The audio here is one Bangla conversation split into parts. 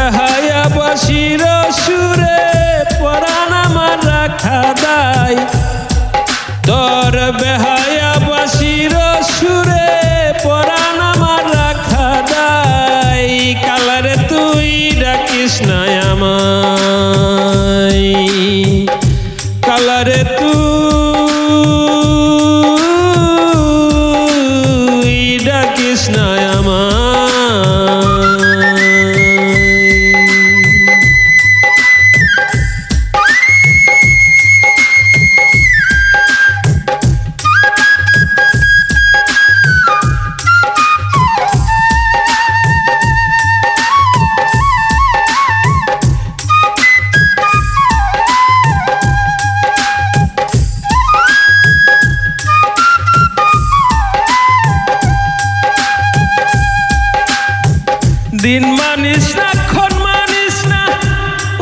বেহায়া বাসির সুরে পরাণ আমার রাখা দায় তোর বেহায়া বাসির সুরে পরাণ আমার রাখা দায় কালারে তুই ডাকিস না আমায় কালারে তুই ডাকিস না আমায় দিন মানিস না ক্ষণ মানিস না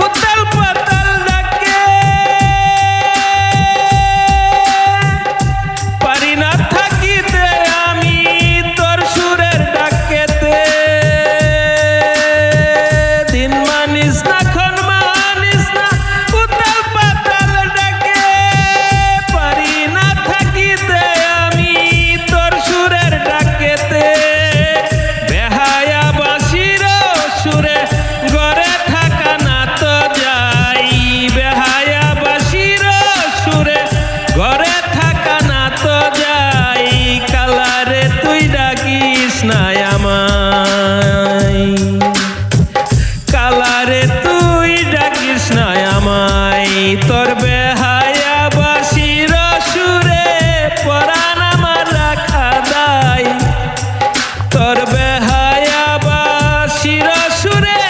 উতাল পাতাল ডাকে পারি না থাকিতে আমি তোর সুরের ডাকেতে দিন মানিস না ক্ষণ মানিস না উতাল পাতাল ডাকে পারি না থাকিতে আমি তোর সুরের ডাকেতে কালারে তুই ডাকিস না আমায় তোর বেহায়া বাসির সুরে পরাণ আমার রাখা দায় তোর বেহায়া বাসির সুরে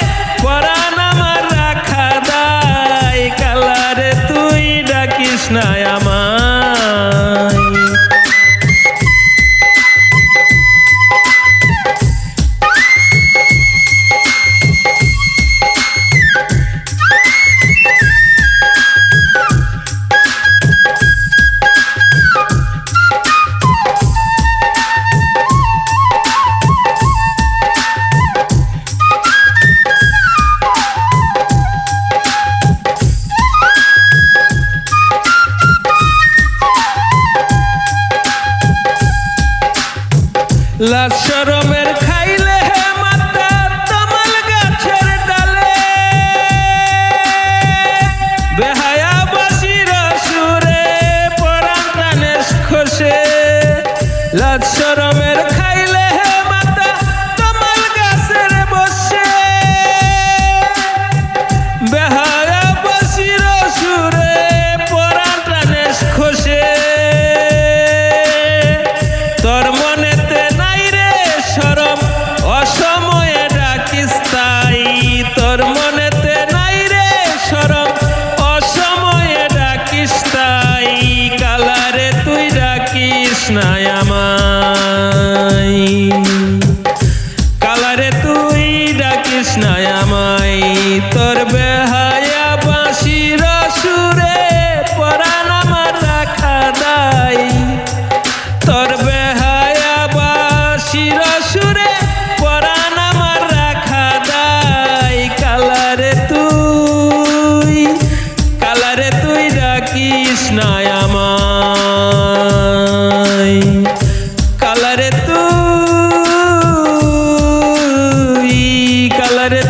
পরাণ আমার রাখা দায় কালারে তুই ডাকিস না আমায় লাজ শরমের খাইলে মাথা তমাল গাছের ডালে বেহায়া বাসির সুরে পরাণ টানে খসে লাজ শরমের খাইলে মাথা তমাল গাছের বসে বেহায়া বাসির সুরে পরাণ টানে খসে তোর মনেতে অসময়ে ডাকিস তাই তোর মনেতে নাই রে শরম অসময়ে ডাকিস তাই কালারে তুই ডাকিস না আমায় কালারে তুই ডাকিস না আমায় তোর বেহায়া বাসির সুরে পরাণ আমার রাখা দায় তোর বেহায়া বাসির সুরে পরাণ আমার রাখা দায় কালারে তুই ডাকিস না আমায় কালারে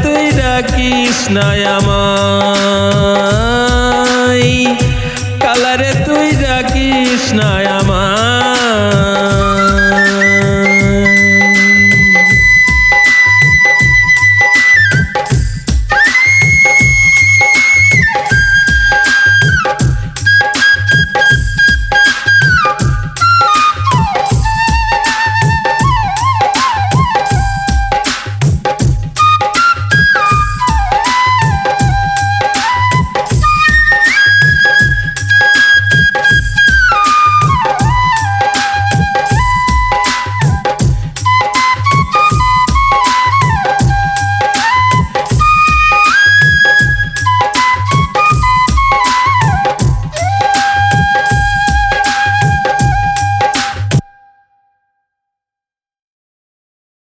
তুই ডাকিস না আমায়।